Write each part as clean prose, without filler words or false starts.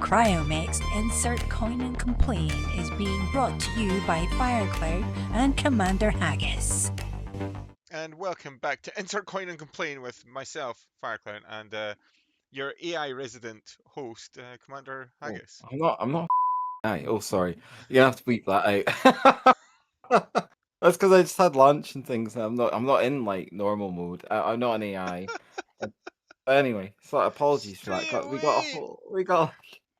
Cryomix Insert Coin and Complain is being brought to you by Fireclown and Commander Haggis. And welcome back to Insert Coin and Complain with myself, Fireclown, and your AI resident host, Commander Oh, Haggis. I'm not. Oh, sorry. You have to bleep that out. That's because I just had lunch and things. And I'm not in like normal mode. I'm not an AI. But anyway, so apologies for that. Stay away, We got.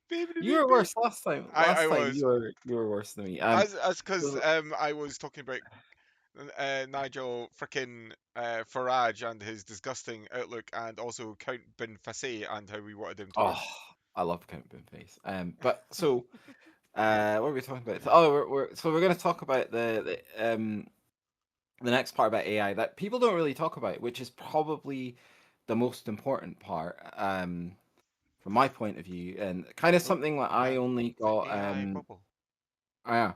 baby, You were worse last time. I Last time was you were worse than me. as because So- I was talking about Nigel frickin' Farage and his disgusting outlook, and also Count Bin Fassé and how we wanted him to win. oh, I love Count Face. But so what are we talking about? Oh, we're going to talk about the next part about AI that people don't really talk about, which is probably the most important part, from my point of view, and kind of something that I only The got. AI bubble. Yeah,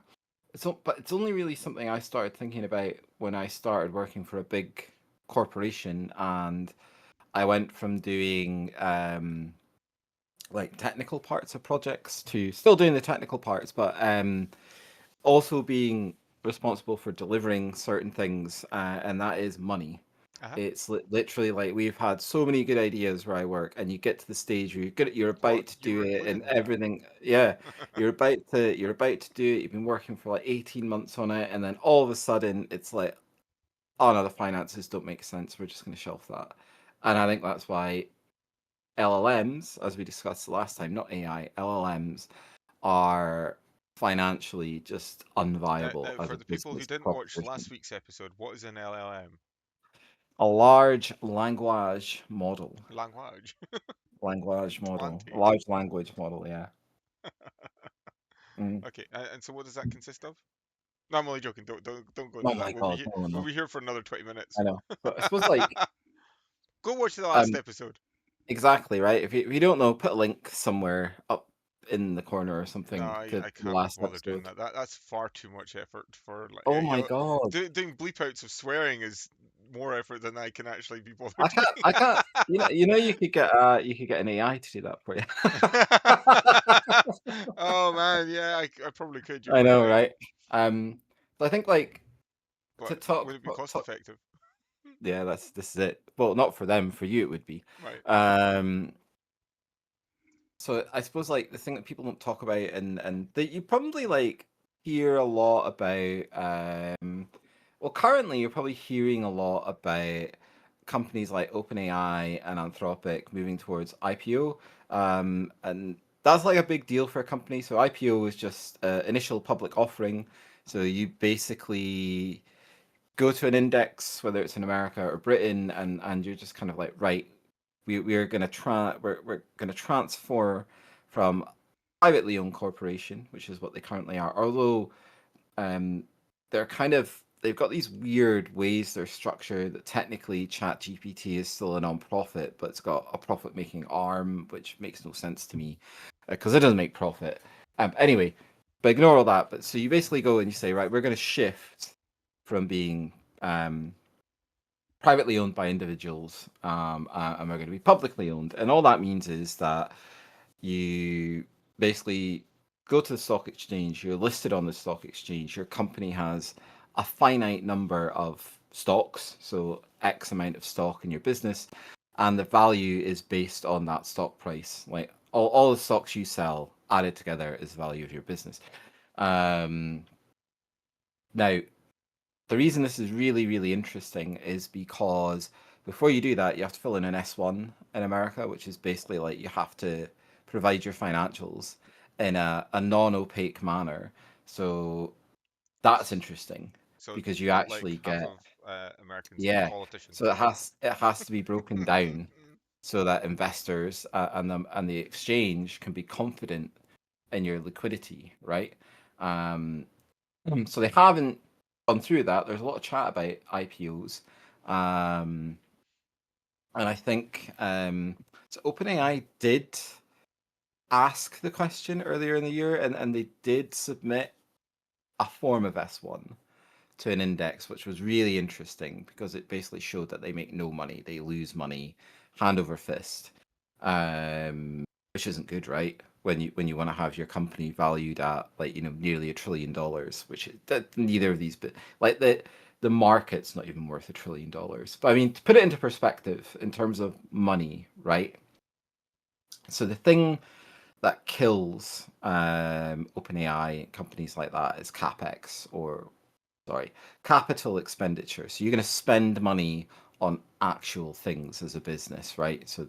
but it's only really something I started thinking about when I started working for a big corporation, and I went from doing like technical parts of projects to still doing the technical parts, but also being responsible for delivering certain things, and that is money. It's literally like we've had so many good ideas where I work, and you get to the stage where you're about to do it, and everything. Yeah, you're about to do it. You've been working for like 18 months on it, and then all of a sudden it's like, oh no, the finances don't make sense. We're just going to shelf that. And I think that's why LLMs, as we discussed the last time, not AI, LLMs are financially just unviable as For a the people who business didn't watch proposition. last week's episode, what is an LLM? A large language model. Language. Language model. Plenty. A large language model, yeah. Mm. Okay, and so what does that consist of? No, I'm only joking. Don't go Oh into that. my god, no, We'll no. be here for another 20 minutes. I know. But I suppose like Go watch the last episode. exactly, right? If you don't know, put a link somewhere up in the corner or No, something I to the can't be last bothered doing episode. that. That's far too much effort for like Oh my god. doing bleep outs of swearing is more effort than I can actually be bothered I doing. can't you know you could get an AI to do that for you. Oh man, yeah, I probably could. You're I quite know, right. right? But I think like to But talk, would it be cost talk effective? yeah, this is it. Well, not for them, for you it would be. Right. So I suppose like the thing that people don't talk about and that you probably like hear a lot about well currently you're probably hearing a lot about companies like OpenAI and Anthropic moving towards IPO. And that's like a big deal for a company. So IPO is just initial public offering. So you basically go to an index, whether it's in America or Britain, and you're just kind of like, right, we're we're gonna transfer from privately owned corporation, which is what they currently are. Although they're kind of they've got these weird ways they're structured that technically ChatGPT is still a non-profit, but it's got a profit-making arm, which makes no sense to me because it doesn't make profit. Anyway, but ignore all that. But so you basically go and you say, right, we're going to shift from being privately owned by individuals, and we're going to be publicly owned. And all that means is that you basically go to the stock exchange, you're listed on the stock exchange, your company has a finite number of stocks, so X amount of stock in your business, and the value is based on that stock price. Like all the stocks you sell added together is the value of your business. Now, the reason this is really, really interesting is because before you do that, you have to fill in an S1 in America, which is basically like you have to provide your financials in a non-opaque manner. So that's interesting So because you not like actually half get, of Americans being yeah. politicians. So it has to be broken down so that investors and the exchange can be confident in your liquidity, right? So they haven't gone through that. There's a lot of chat about IPOs, and I think so. OpenAI did ask the question earlier in the year, and they did submit a form of S1 to an index, which was really interesting because it basically showed that they make no money, they lose money hand over fist, which isn't good, right? when you want to have your company valued at like nearly $1 trillion, which neither of these, but like the market's not even worth $1 trillion. But I mean, to put it into perspective in terms of money, right? So the thing that kills OpenAI and companies like that is capex, or sorry, capital expenditure. So you're going to spend money on actual things as a business, right? So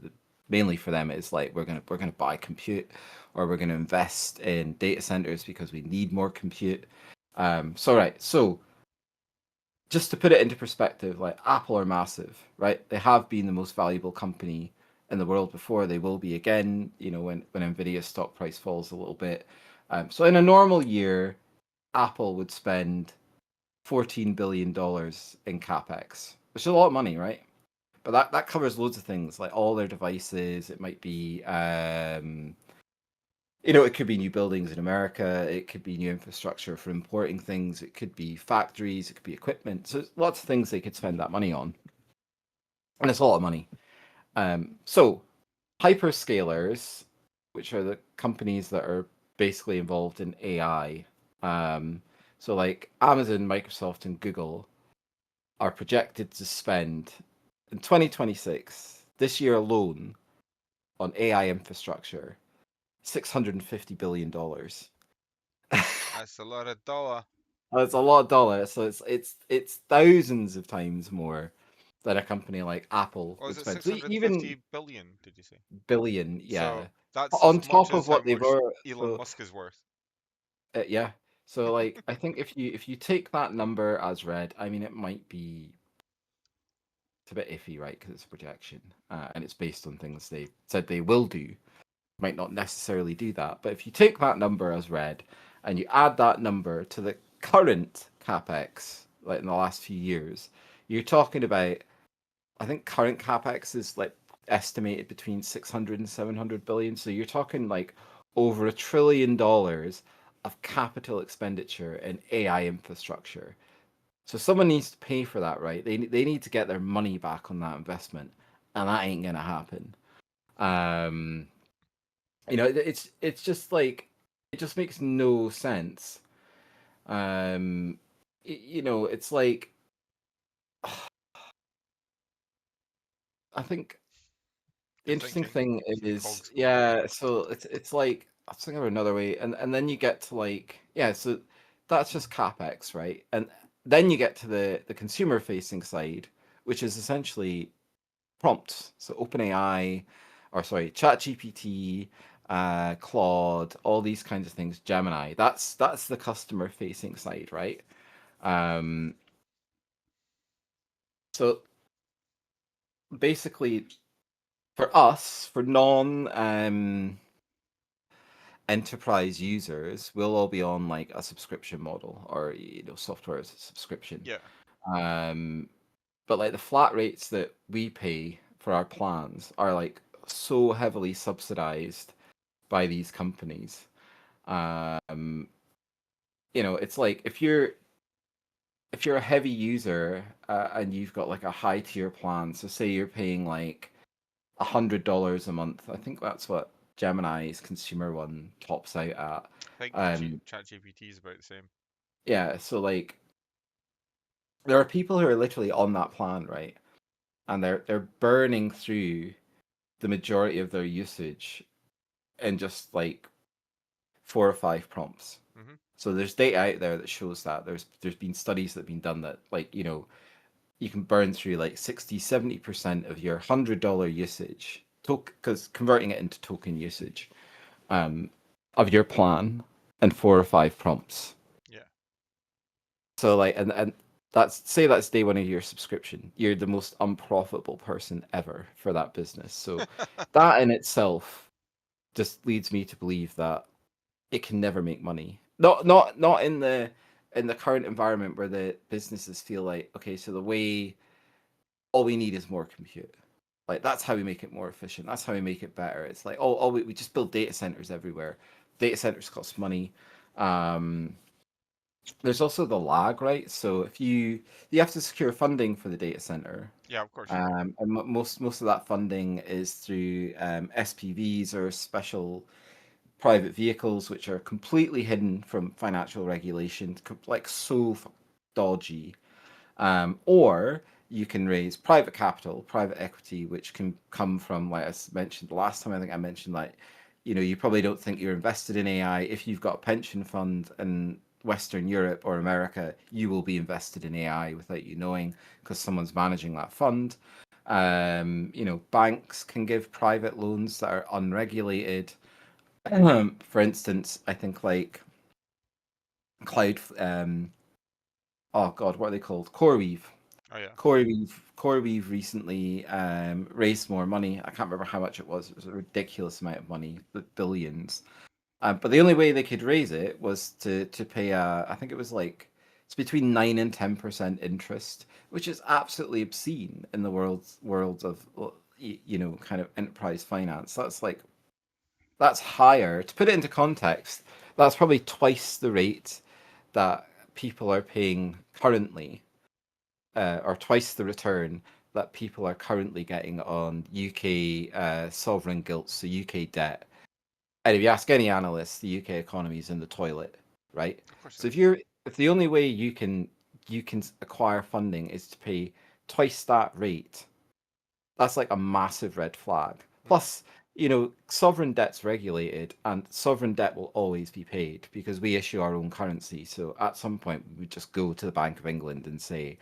mainly for them it's like we're going to buy compute, or we're going to invest in data centers because we need more compute. So just to put it into perspective, like Apple are massive, right? They have been the most valuable company in the world before. They will be again, when Nvidia's stock price falls a little bit. So in a normal year, Apple would spend $14 billion in capex, which is a lot of money, right? But that covers loads of things, like all their devices. It might be, it could be new buildings in America. It could be new infrastructure for importing things. It could be factories. It could be equipment. So lots of things they could spend that money on, and it's a lot of money. So hyperscalers, which are the companies that are basically involved in AI, so like Amazon, Microsoft, and Google, are projected to spend in 2026, this year alone, on AI infrastructure, $650 billion. That's a lot of dollar. That's a lot of dollars. So it's thousands of times more than a company like Apple Or would is it spend. So 650 even billion, did you say? billion, So yeah, that's on as much top as of how what they've much already. Elon So Musk is worth. yeah. So like I think if you take that number as read, I mean it might be, it's a bit iffy, right? Because it's a projection, and it's based on things they said they will do. Might not necessarily do that, but if you take that number as read and you add that number to the current capex, like in the last few years, you're talking about, I think current capex is like estimated between 600 and 700 billion. So you're talking like over $1 trillion of capital expenditure in AI infrastructure. So someone needs to pay for that, right? They need to get their money back on that investment, and that ain't gonna happen. Um, it's just like, it just makes no sense. It's like, I think the You're interesting thinking, thing the is, cogs going. yeah, so it's like, I was thinking of another way, and then you get to like, yeah, so that's just capex, right? And then you get to the consumer facing side, which is essentially prompts. So OpenAI, or sorry, ChatGPT, Claude, all these kinds of things, Gemini. That's the customer facing side, right? Um, so basically, for us, for non enterprise users, we'll all be on like a subscription model, or software as a subscription. Yeah. Um, but like the flat rates that we pay for our plans are like so heavily subsidized by these companies. Um, it's like if you're a heavy user, and you've got like a high tier plan, so say you're paying like $100 a month. I think that's what Gemini's consumer one tops out at. I think Um, ChatGPT is about the same. yeah, so like there are people who are literally on that plan, right? And they're burning through the majority of their usage in just like 4 or 5 prompts. Hmm. So there's data out there that shows that there's been studies that have been done that, like, you can burn through like 60-70% of your $100 usage, because converting it into token usage, um, of your plan in 4 or 5 prompts. Yeah. So like, and that's day one of your subscription. You're the most unprofitable person ever for that business. So that in itself just leads me to believe that it can never make money. Not in the current environment where the businesses feel like, okay, so the way, all we need is more compute. Like that's how we make it more efficient. That's how we make it better. It's like, oh, we just build data centers everywhere. Data centers cost money. Um, there's also the lag, right? So if you have to secure funding for the data center, Yeah, of course you do. and most of that funding is through SPVs, or special private vehicles, which are completely hidden from financial regulation, like so dodgy. Or you can raise private capital, private equity, which can come from, like I mentioned the last time, I think I mentioned, like, you probably don't think you're invested in AI. If you've got a pension fund in Western Europe or America, you will be invested in AI without you knowing, because someone's managing that fund. Banks can give private loans that are unregulated. For instance, I think like cloud, oh God, what are they called? CoreWeave. Oh yeah. CoreWeave recently raised more money. I can't remember how much it was. It was a ridiculous amount of money, billions. But the only way they could raise it was to pay I think it was like, it's between 9 and 10% interest, which is absolutely obscene in the world of kind of enterprise finance. That's higher. To put it into context, that's probably twice the rate that people are paying currently, or twice the return that people are currently getting on UK sovereign gilts, so UK debt. And if you ask any analyst, the UK economy is in the toilet, right? Of course So it is. if the only way you can acquire funding is to pay twice that rate, that's like a massive red flag. Plus, sovereign debt's regulated, and sovereign debt will always be paid because we issue our own currency. So at some point, we would just go to the Bank of England and say,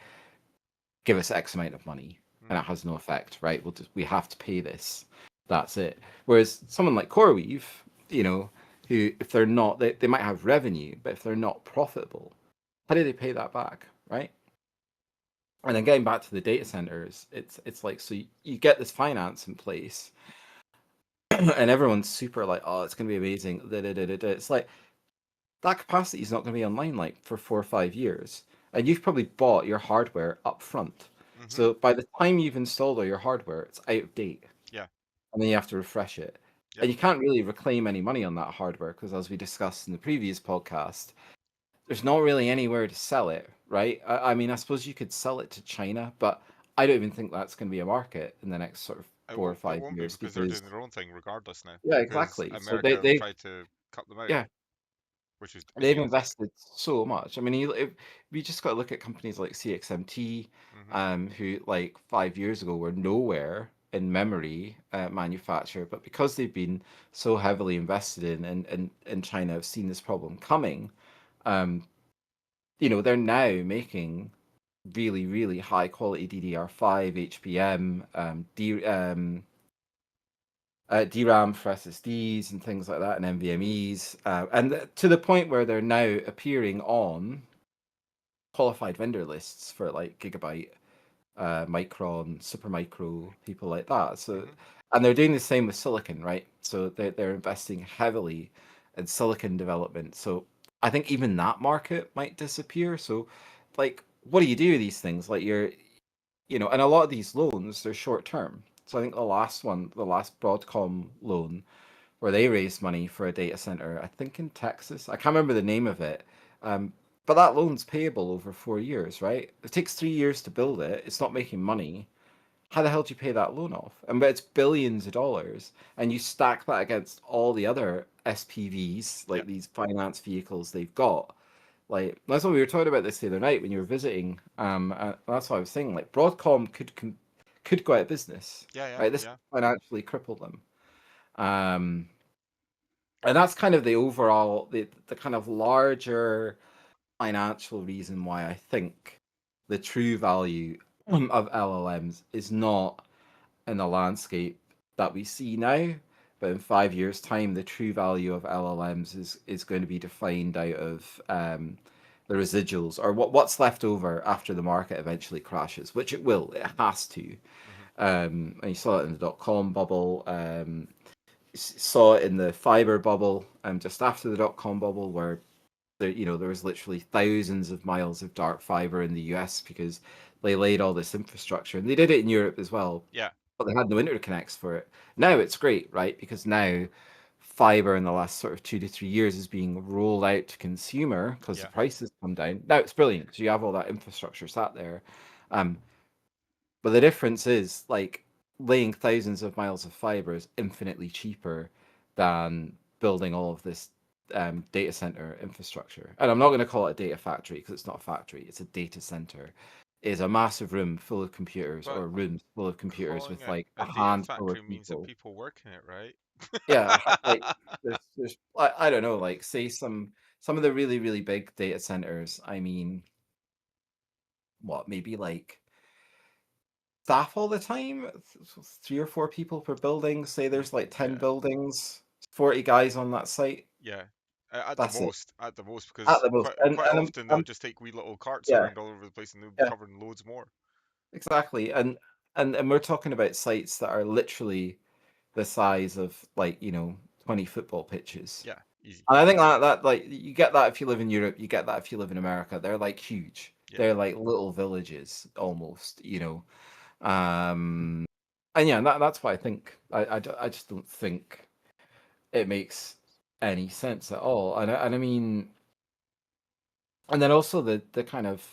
give us X amount of money, and it has no effect, right? We have to pay this. That's it. Whereas someone like CoreWeave, who, if they're not, they might have revenue, but if they're not profitable, how do they pay that back, right? And then getting back to the data centers, it's like, so you get this finance in place, and everyone's super like, oh, it's going to be amazing. It's like, that capacity is not going to be online like for 4 or 5 years, and you've probably bought your hardware up front. So by the time you've installed all your hardware, it's out of date. Yeah. And then you have to refresh it. Yep. And you can't really reclaim any money on that hardware because, as we discussed in the previous podcast, there's not really anywhere to sell it, right? I mean, I suppose you could sell it to China, but I don't even think that's going to be a market in the next sort of It 4 or 5 won't be years, because they're doing their own thing regardless now. yeah, Because exactly. So America have tried to cut them out, yeah, which is they've idiotic. invested so much. I mean, we just got to look at companies like CXMT, who like 5 years ago were nowhere in memory manufacture, but because they've been so heavily invested in China, have seen this problem coming. Um, they're now making really, really high quality DDR5, HBM, DRAM for SSDs and things like that, and NVMEs, and to the point where they're now appearing on qualified vendor lists for like Gigabyte, Micron, Supermicro, people like that. So, and they're doing the same with silicon, right? So they're investing heavily in silicon development. So I think even that market might disappear. So, like, what do you do with these things? Like and a lot of these loans, they're short term. So I think the last Broadcom loan, where they raised money for a data center, I think in Texas. I can't remember the name of it. But that loan's payable over 4 years, right? It takes 3 years to build it. It's not making money. How the hell do you pay that loan off? And but it's billions of dollars, and you stack that against all the other SPVs, like these finance vehicles they've got. Like, that's what we were talking about this the other night when you were visiting. That's what I was saying. Like, Broadcom could go out of business. Yeah, Right, this financially crippled them. And that's kind of the overall, the kind of larger financial reason why I think the true value of LLMs is not in the landscape that we see now, but in 5 years' time, the true value of LLMs is going to be defined out of the residuals, or what's left over after the market eventually crashes, which it will. It has to. And you saw it in the dot-com bubble. Saw it in the fiber bubble, just after the dot-com bubble, where there was literally thousands of miles of dark fiber in the US because they laid all this infrastructure, and they did it in Europe as well. Yeah. But they had no interconnects for it. Now it's great, right? Because now fiber in the last sort of 2 to 3 years is being rolled out to consumer because the prices come down. Now it's brilliant. So you have all that infrastructure sat there. But the difference is, like, laying thousands of miles of fiber is infinitely cheaper than building all of this data center infrastructure. And I'm not going to call it a data factory because it's not a factory; it's a data center. Is a massive room full of computers, But or rooms full of computers calling with it like a a data handful of factory means that people. people work in it, right? Yeah, like there's I don't know, like say some of the really really big data centers. I mean, what, maybe like staff all the time, 3 or 4 people per building. Say there's like 10 Yeah, buildings, 40 guys on that site. yeah. That's it At the most, at because the most. And quite and often they'll just take wee little carts yeah, around all over the place and they'll be yeah, covering loads more. exactly. And we're talking about sites that are literally the size of, like, 20 football pitches. Yeah, easy. And I think that like you get that if you live in Europe, you get that if you live in America. They're like huge. Yeah, They're like little villages almost. And yeah, that's why I think I just don't think it makes any sense at all. And I mean, and then also the kind of,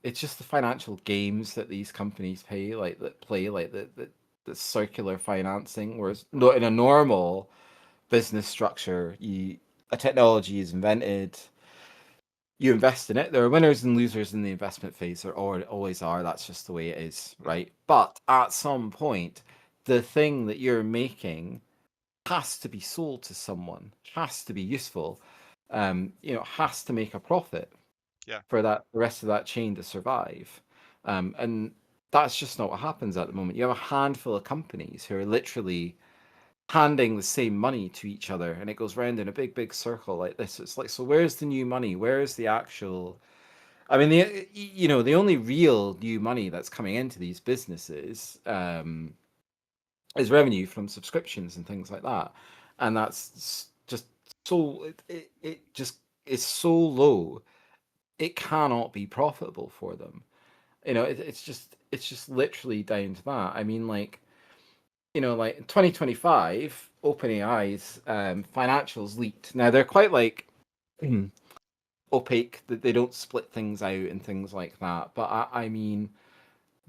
it's just the financial games that these companies play, like the circular financing, whereas not in a normal business structure, a technology is invented, you invest in it. There are winners and losers in the investment phase. There always are. That's just the way it is, right? But at some point, the thing that you're making has to be sold to someone, has to be useful, has to make a profit yeah, for the rest of that chain to survive. And that's just not what happens at the moment. You have a handful of companies who are literally handing the same money to each other, and it goes round in a big big circle like this. It's like, so where's the new money? Where's the actual, I mean, the only real new money that's coming into these businesses is revenue from subscriptions and things like that, and that's just so it just is so low, it cannot be profitable for them. It's just literally down to that. I mean, like, like in 2025, OpenAI's financials leaked. Now they're quite like opaque, that they don't split things out and things like that. But I mean,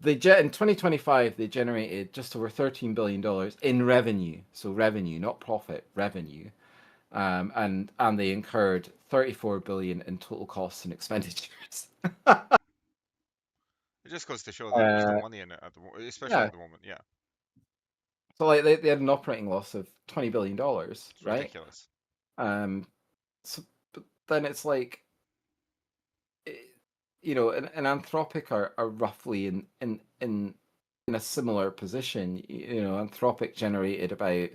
in 2025 they generated just over $13 billion in revenue. So revenue, not profit, revenue. And they incurred 34 billion in total costs and expenditures. it just goes to show that there's no uh, money in it at the moment, especially yeah. at the moment. Yeah, So like they had an operating loss of $20 billion, it's right? ridiculous. Um, so, but then it's like, eh, and Anthropic are roughly in a similar position. Anthropic generated about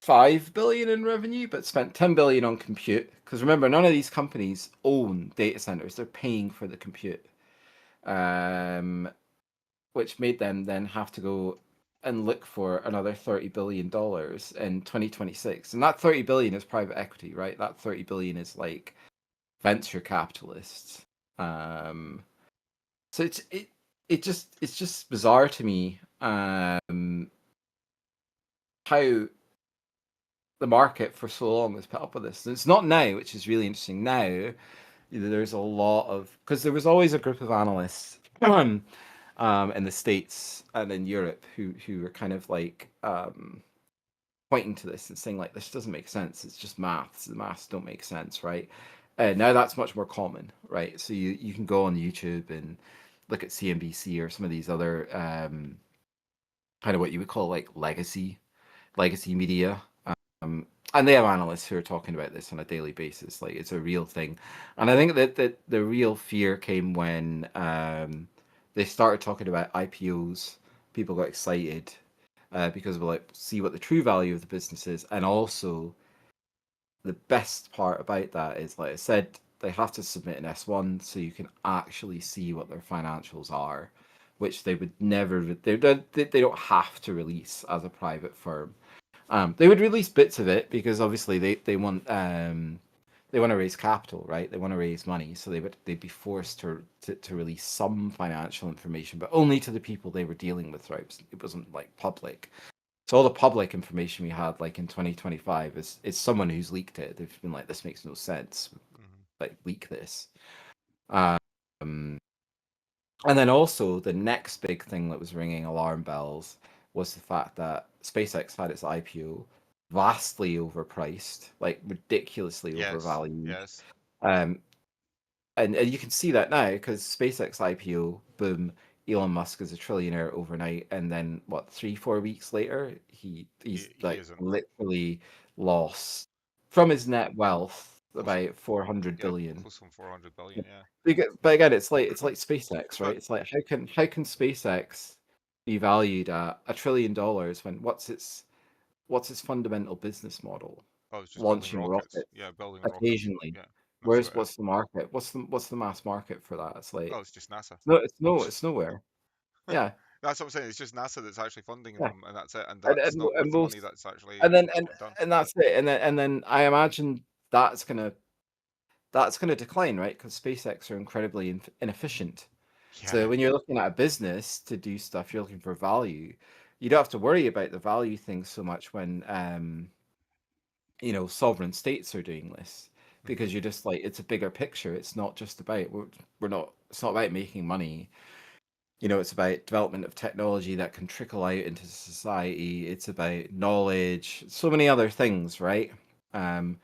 5 billion in revenue, but spent 10 billion on compute. Because remember, none of these companies own data centers; they're paying for the compute, um, which made them then have to go and look for another $30 billion in 2026. And that 30 billion is private equity, right? That 30 billion is like venture capitalists. Um, so it's just bizarre to me, how the market for so long has put up with this. And it's not now, which is really interesting. Now there's a lot of, because there was always a group of analysts in the States and in Europe who were kind of like pointing to this and saying, like, this doesn't make sense. It's just maths. The maths don't make sense, right? Now that's much more common, right? So you can go on YouTube and look at CNBC or some of these other kind of what you would call like legacy media. And they have analysts who are talking about this on a daily basis. Like, it's a real thing. And I think that the real fear came when they started talking about IPOs. People got excited because we like see what the true value of the business is, and also the best part about that is, like I said, they have to submit an S1 so you can actually see what their financials are, which they would never. They don't have to release as a private firm. They would release bits of it because obviously they want to raise capital, right? They want to raise money, so they'd be forced to release some financial information, but only to the people they were dealing with, right? It wasn't like public. So all the public information we had, like in 2025, is someone who's leaked it. They've been like, this makes no sense. Hmm. Like, leak this. Um, and then also the next big thing that was ringing alarm bells was the fact that SpaceX had its IPO. vastly overpriced, like ridiculously Yes. overvalued. Yes. Um, and you can see that now because SpaceX IPO, boom, Elon Musk is a trillionaire overnight, and then what, 3-4 weeks later, he's He like isn't. literally lost from his net wealth Close. about 400 Yeah. billion. Close on 400 billion. Yeah. But again, it's like SpaceX, right? But It's like how can SpaceX be valued at $1 trillion when what's its fundamental business model? oh, it's just building Launching rockets. rockets Yeah, building rockets. occasionally. Yeah. That's Where's about it. what's the market? What's the mass market for that? It's Oh, like it's just NASA. it's nowhere. Yeah, That's what I'm saying. It's just NASA that's actually funding yeah. them, and that's it. And And that's and, not worth and the money most that's actually and then and done. and that's it. And then I imagine that's gonna decline, right? Because SpaceX are incredibly inefficient. So Yeah. when you're looking at a business to do stuff, you're looking for value. You don't have to worry about the value thing so much when sovereign states are doing this Hmm. because you're just like it's a bigger picture. It's not just about we're not it's not about making money. It's about development of technology that can trickle out into society. It's about knowledge, so many other things, right? Um,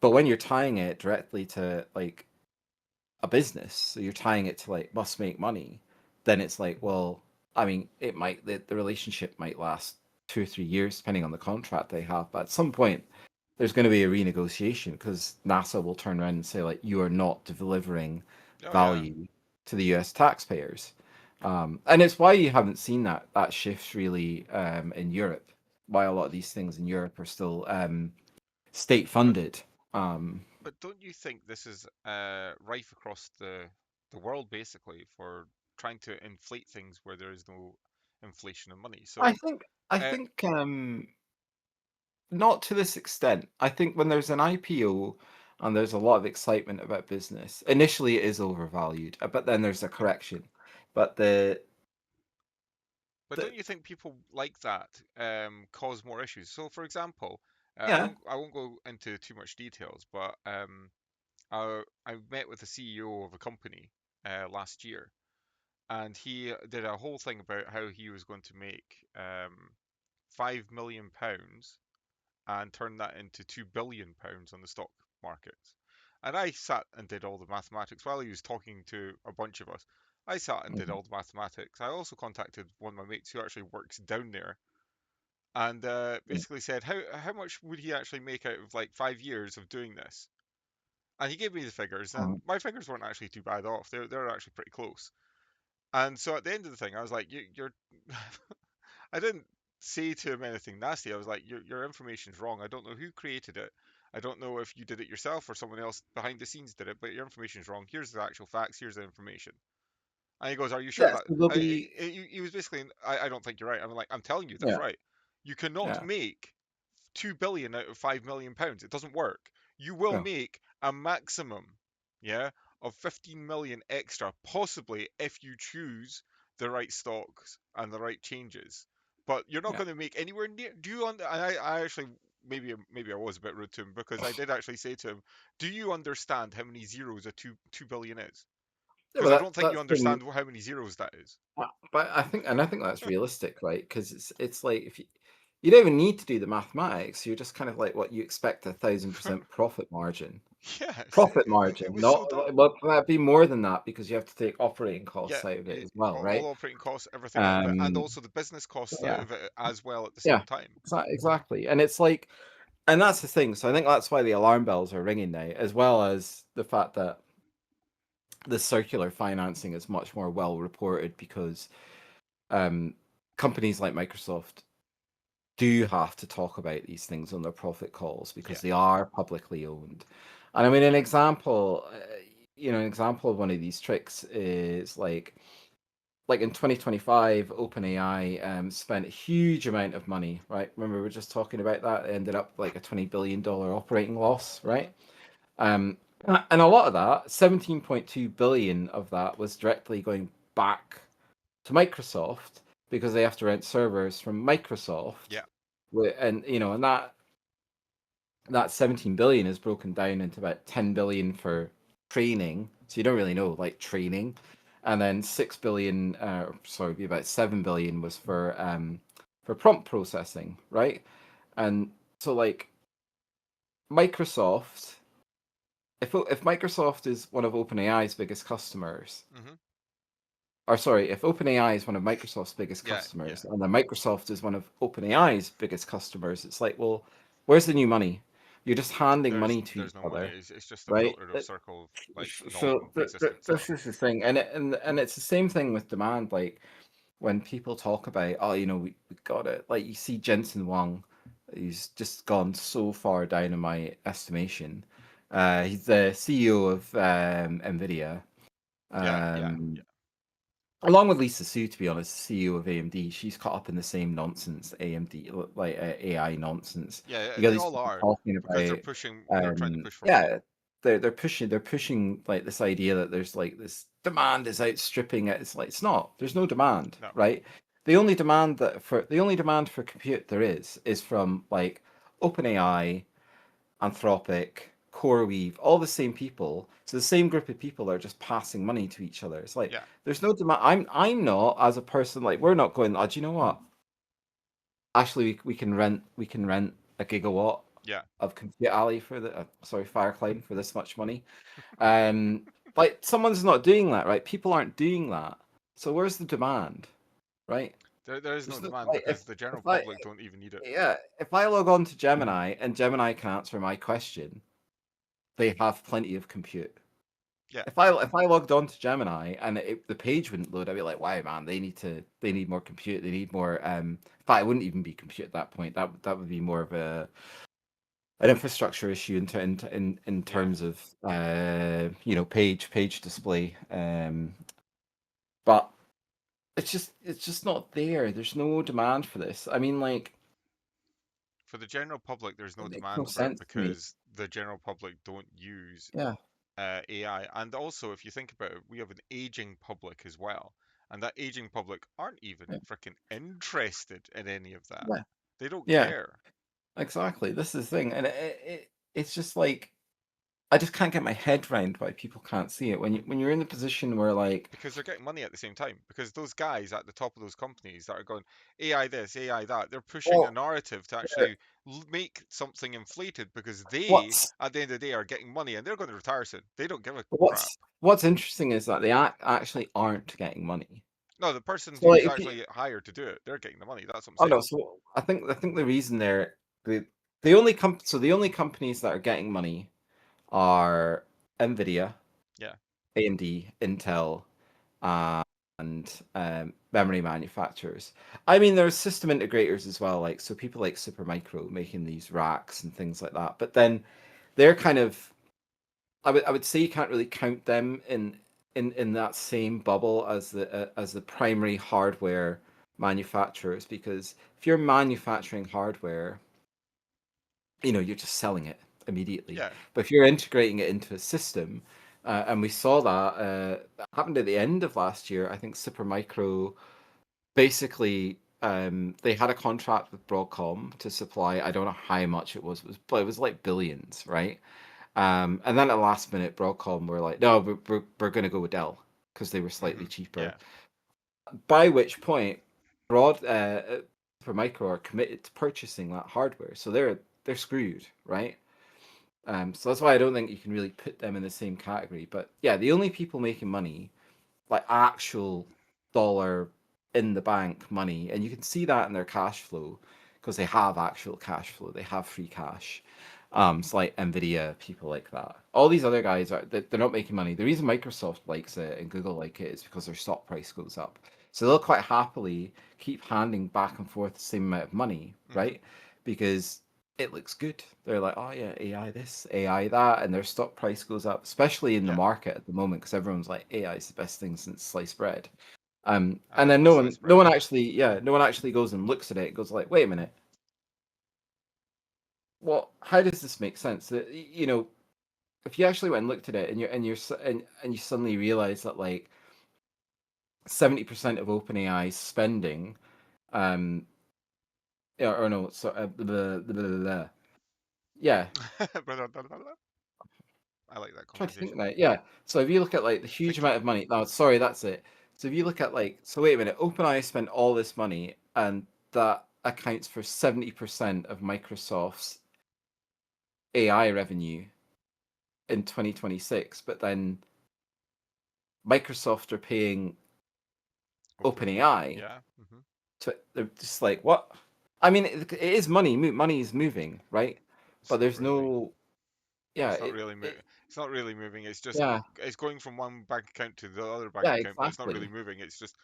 but when you're tying it directly to like a business, so you're tying it to like must make money, then it's like, well, I mean, the relationship might last 2 or 3 years depending on the contract they have, but at some point there's going to be a renegotiation because NASA will turn around and say like you are not delivering Oh yeah. value to the U.S. taxpayers, and it's why you haven't seen that shift really in Europe. Why a lot of these things in Europe are still state But funded. Um, but don't you think this is rife across the world basically for trying to inflate things where there is no inflation of money? I So think I uh, think not to this extent. I think when there's an IPO and there's a lot of excitement about business, initially it is overvalued, but then there's a correction. But but the don't you think people like that cause more issues? So for example, yeah, I won't go into too much details, but I met with the CEO of a company last year, and he did a whole thing about how he was going to make £5 million and turn that into £2 billion on the stock market. And I sat and did all the mathematics while he was talking to a bunch of us. I sat and did mhm, all the mathematics. I also contacted one of my mates who actually works down there and yeah, basically said, how much would he actually make out of like 5 years of doing this? And he gave me the figures, and mhm. my figures weren't actually too bad off. They're actually pretty close. And so at the end of the thing, I was like, you're I didn't say to him anything nasty. I was like, your information's wrong. I don't know who created it. I don't know if you did it yourself or someone else behind the scenes did it, but your information's wrong. Here's the actual facts. Here's the information. And he goes, "Are you sure Yeah, that?" so there'll be He was basically, I don't think you're right. I'm like, I'm telling you that's yeah, right. You cannot yeah, make 2 billion out of £5 million. It doesn't work. You will yeah, make a maximum, yeah, of 15 million extra, possibly if you choose the right stocks and the right changes. But you're not yeah. going to make anywhere near. Do you? I actually maybe I was a bit rude to him because I did actually say to him, "Do you understand how many zeros a two billion is?" Yeah, Because but I don't think you that's been. understand how many zeros that is. But I think that's realistic, right? Because it's like if you don't even need to do the mathematics, you're just kind of like what you expect 1,000% profit margin. Yes, Profit it margin, was so not dumb. well, can that be more than that because you have to take operating Yeah, costs out of it you, as well, all right? operating costs, everything out of it, and Um, also the business costs out yeah, of it as well at the yeah, same time. exactly. And it's like, and that's the thing. So I think that's why the alarm bells are ringing now, as well as the fact that the circular financing is much more well reported because um, companies like Microsoft do have to talk about these things on their profit calls Yeah, because they are publicly owned. And I mean, an example of one of these tricks is like in 2025, OpenAI spent a huge amount of money, right? Remember, we were just talking about that. It ended up like a $20 billion operating loss, right? Um, and a lot of that, 17.2 billion of that was directly going back to Microsoft because they have to rent servers from Microsoft. yeah, And that 17 billion is broken down into about 10 billion for training. So you don't really know like training. And then 6 billion, sorry, be about 7 billion was for prompt processing, right? And so like Microsoft, if Microsoft is one of OpenAI's biggest customers, Hmm. or sorry, if OpenAI is one of Microsoft's biggest Yeah, yeah. customers, and then Microsoft is one of OpenAI's biggest customers, it's like, well, where's the new money? You're just handing money to There's each no money. other, It's just a right? filtered circle of like So non-existent this stuff. is the thing, and it's the same thing with demand. Like when people talk about, oh, we got it. Like you see Jensen Huang, he's just gone so far down in my estimation. He's the CEO of Nvidia. Yeah, yeah, Um, yeah. Along with Lisa Su, to be honest, CEO of AMD, she's caught up in the same nonsense, AMD, like AI nonsense. Yeah, You got they these all people are talking because about, they're trying to push for money. yeah, they're pushing like this idea that there's like this demand is outstripping it. It's like it's not. There's no demand, No. right? The only demand for compute there is from like OpenAI, Anthropic, CoreWeave, all the same people. So the same group of people are just passing money to each other. It's like Yeah. there's no demand. I'm not as a person like we're not going. Oh, do you know what? Actually, we can rent a gigawatt Yeah. of Compute Alley for the sorry Firecloud for this much money. Um, like someone's not doing that, right? People aren't doing that. So where's the demand, right? There is no There's no demand like because the general if I public don't even need it. yeah if I log on to Gemini and Gemini can answer my question, they have plenty of compute. Yeah. If I logged on to Gemini and the page wouldn't load, I'd be like, wow, man, they need more compute. They need more. In fact, it wouldn't even be compute at that point. That would be more of an infrastructure issue in Yeah. terms of page display. But it's just not there. There's no demand for this. I mean, like For the general public, there's no it makes no demand for it sense to me. because the general public don't use Yeah, AI. And also, if you think about it, we have an aging public as well. And that aging public aren't even yeah, freaking interested in any of that. yeah, They don't yeah. care Exactly. This is the thing, and it's just like I just can't get my head around why people can't see it when you're in the position where like because they're getting money at the same time. Because those guys at the top of those companies that are going AI this, AI that, they're pushing a well, narrative to uh, actually make something inflated because they, what's at the end of the day, are getting money and they're going to retire soon. They don't give a crap. what's interesting is that they actually aren't getting money. No, the person So like who's if you actually hired to do it, they're getting the money. That's what I'm oh saying. no, so I think the reason the only the only companies that are getting money are Nvidia, Yeah. AMD, Intel, and memory manufacturers. I mean, there's system integrators as well, like so people like Supermicro making these racks and things like that. But then they're kind of, I would say you can't really count them in that same bubble as the primary hardware manufacturers because if you're manufacturing hardware, you're just selling it immediately. Yeah. But if you're integrating it into a system, and we saw that happened at the end of last year, I think Supermicro basically they had a contract with Broadcom to supply. I don't know how much it was, but it was like billions, right? And then at the last minute, Broadcom were like, no, we're going to go with Dell because they were slightly Hmm. cheaper. Yeah. By which point, Supermicro are committed to purchasing that hardware, so they're screwed, right? So that's why I don't think you can really put them in the same category. But yeah, the only people making money, like actual dollar in the bank money, and you can see that in their cash flow because they have actual cash flow, they have free cash. It's like Nvidia, people like that. All these other guys they're not making money. The reason Microsoft likes it and Google like it is because their stock price goes up. So they'll quite happily keep handing back and forth the same amount of money, Hmm. right? Because it looks good. They're like, oh yeah, AI this, AI that, and their stock price goes up, especially in the Yeah. market at the moment because everyone's like, AI is the best thing since sliced bread. I And like then my no one, sliced no bread. one actually, yeah, no one actually goes and looks at it. Goes like, wait a minute, well, how does this make sense? If you actually went and looked at it, and you suddenly realize that like 70% of OpenAI's spending, um, or no, so yeah, I like that try to think conversation. about it. Yeah. So if you look at like the huge Thinky. amount of money, no, sorry, that's it. So if you look at like, so wait a minute, OpenAI spent all this money, and that accounts for 70% of Microsoft's AI revenue in 2026, but then Microsoft are paying OpenAI Yeah. to, they're just like, what? I mean, it is money. Money is moving, right? It's But not there's really. no, yeah, It's not really moving. It's not really moving. It's just yeah, it's going from one bank account to the other bank yeah, account, but it's not really exactly. moving. It's just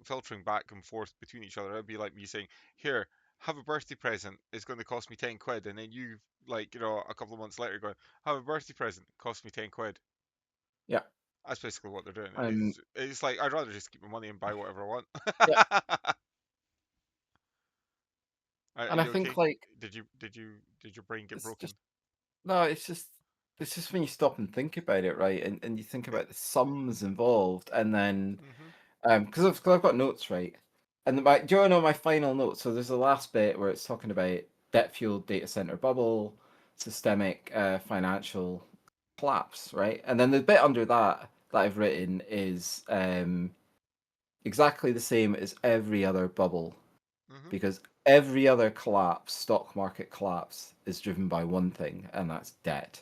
filtering back and forth between each other. It'd be like me saying, "Here, have a birthday present. It's going to cost me 10 quid," and then you, like, a couple of months later, going, "Have a birthday present. Cost me 10 quid." Yeah, That's basically what they're doing. um, It's like I'd rather just keep my money and buy whatever I want. yeah, Are and I you think okay? like Did your brain get it's broken? just no, it's just when you stop and think about it, right, and you think about the sums involved, and then Mhm. because I've got notes, right, and my do you want to know my final note? So there's the last bit where it's talking about debt fueled data center bubble, systemic financial collapse, right, and then the bit under that I've written is exactly the same as every other bubble Mhm. because every other collapse, stock market collapse, is driven by one thing, and that's debt.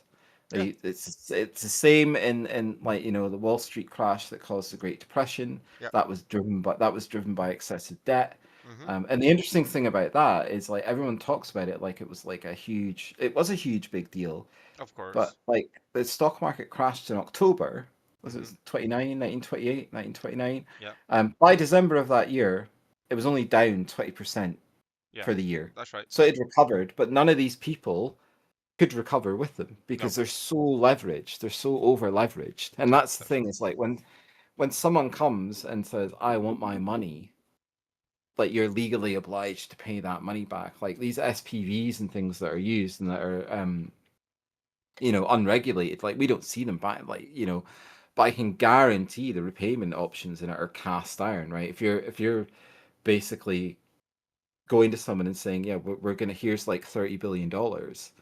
Yeah. It's the same in like the Wall Street crash that caused the Great Depression. Yeah. That was driven by excessive debt. Mhm. And the interesting thing about that is like everyone talks about it like it was like it was a huge big deal, Of but course. like the stock market crashed in October, was it Mhm. 1928, 1929? Yeah. By December of that year, it was only down 20% Yeah. for the year. That's right. So it recovered, but none of these people could recover with them No. because they're so leveraged, they're so over leveraged. And that's the That's thing, it's like when someone comes and says, I want my money, like you're legally obliged to pay that money back. Like these SPVs and things that are used and that are unregulated, like we don't see them back, like but I can guarantee the repayment options in it are cast iron, right? If you're basically going to someone and saying, yeah, we're gonna here's like $30 billion,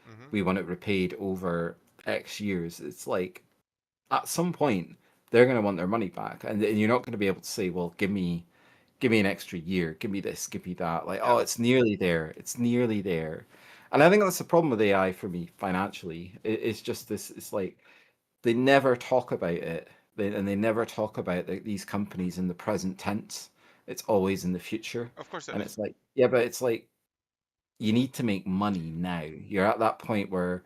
Mhm. we want it repaid over X years, it's like at some point they're gonna want their money back, and you're not gonna be able to say, well, give me an extra year, give me this, give me that. Like, oh, Yeah. it's nearly there. It's nearly there. And I think that's the problem with AI for me financially. It's just this, it's like they never talk about it. And they never talk about these companies in the present tense. It's always in the future. Of course it And is. it's like, yeah, but it's like you need to make money now. You're at that point where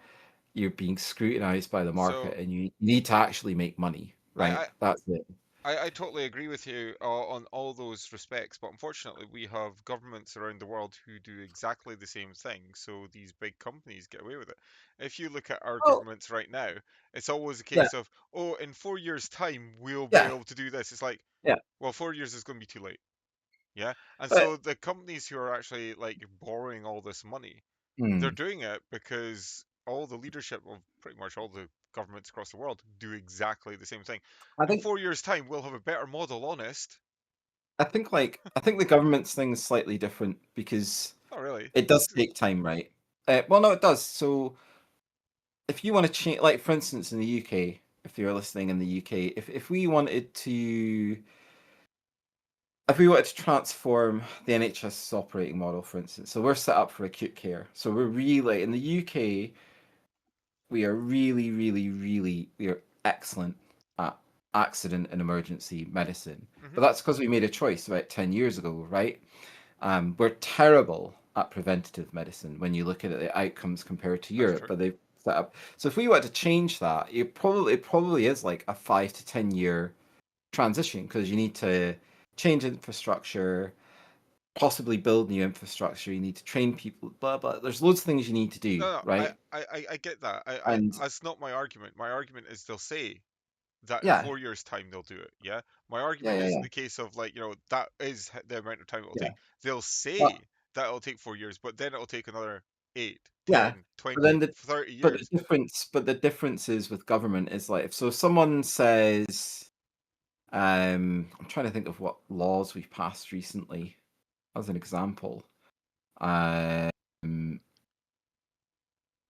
you're being scrutinized by the So market and you need to actually make money, I, right? I That's it. I totally agree with you on all those respects, but unfortunately, we have governments around the world who do exactly the same thing, so these big companies get away with it. If you look at our Oh, governments right now, it's always a yeah, case of, oh, in 4 years' time, we'll be yeah, able to do this. It's like, yeah. well, 4 years is going to be too late. Yeah. And But so the companies who are actually like borrowing all this money, they're hmm, doing it because all the leadership of pretty much all the governments across the world do exactly the same thing. I In think 4 years' time, we'll have a better model, honest. I think the government's thing is slightly different because Not really. it does take time, right? Well, no, it does. So if you want to change, like for instance, in the UK, if you're listening in the UK, if we wanted to, if we wanted to transform the NHS operating model, for instance, so we're set up for acute care. So we're really in the UK, we are really, really, really, we are excellent at accident and emergency medicine. But Hmm. that's because we made a choice about 10 years ago, right? We're terrible at preventative medicine when you look at the outcomes compared to That's Europe, true. but they've set up. So if we were to change that, it probably is like a 5 to 10 year transition because you need to change infrastructure, possibly build new infrastructure. You need to train people, blah blah. There's loads of things you need to do, No, no, right? I get that. And That's not my argument. My argument is they'll say that in yeah, 4 years' time they'll do it. Yeah. My yeah, argument yeah, isn't yeah, the case of like, that is the amount of time it will yeah. take. They'll But say that it'll take 4 years, but then it'll take another 8, yeah, 10, but then 20, the 30 but the years. difference but the difference is with government is like if so someone says I'm trying to think of what laws we've passed recently as an example. Um,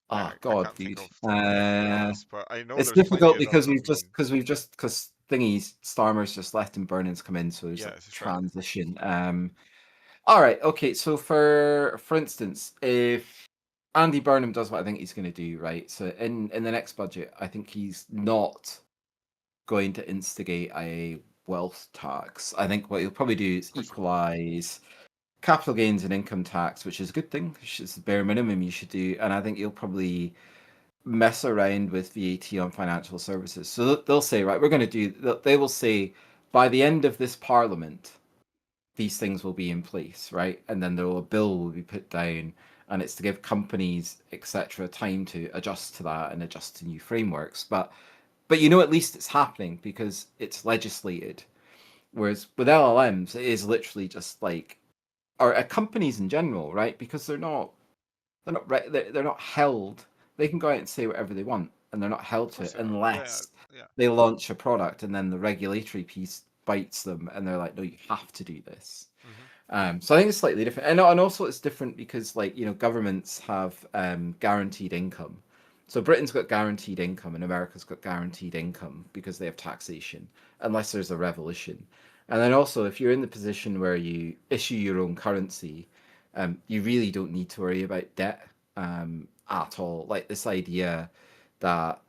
oh I God, can't think dude. off the top of my head, to be honest, but I know It's there's plenty difficult of them because that have been. because thingies Starmer's just let him burn and come in, so there's Yeah, a that's right. transition. All right. Okay. So for instance, if Andy Burnham does what I think he's going to do, right? So in the next budget, I think he's not going to instigate a wealth tax. I think what he'll probably do is Of course he won't. equalize capital gains and income tax, which is a good thing. It's the bare minimum you should do. And I think he'll probably mess around with VAT on financial services. So they'll say, right, we're going to do. They will say by the end of this parliament, these things will be in place, right? And then a bill will be put down, and it's to give companies, etc., time to adjust to that and adjust to new frameworks. But at least it's happening because it's legislated. Whereas with LLMs, it is literally just like, or companies in general, right? Because they're not held. They can go out and say whatever they want, and they're not held Of to course it they are. Yeah, unless yeah. they launch a product, and then the regulatory piece bites them, and they're like, no, you have to do this. Hmm. So I think it's slightly different, and also it's different because governments have guaranteed income. So Britain's got guaranteed income, and America's got guaranteed income because they have taxation, unless there's a revolution. And then also, if you're in the position where you issue your own currency, you really don't need to worry about debt at all. Like this idea that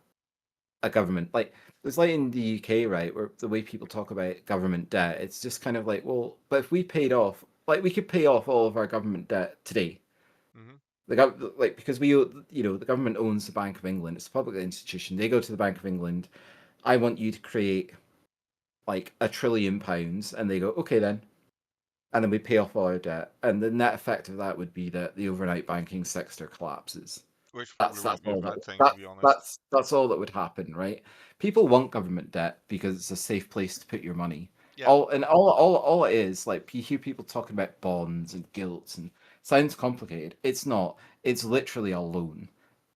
a government like it's like in the UK, right, where the way people talk about government debt, it's just kind of like, well, but if we paid off, like we could pay off all of our government debt today. Hmm. Because the government owns the Bank of England. It's a public institution. They go to the Bank of England. I want you to create like £1 trillion, and they go, okay then, and then we pay off all our debt, and the net effect of that would be that the overnight banking sector collapses. Which probably That's wouldn't be a all bad thing, to be honest. that's all that would happen, right? People want government debt because it's a safe place to put your money. Yeah. All it is, like you hear people talking about bonds and gilts, and sounds complicated. It's not. It's literally a loan.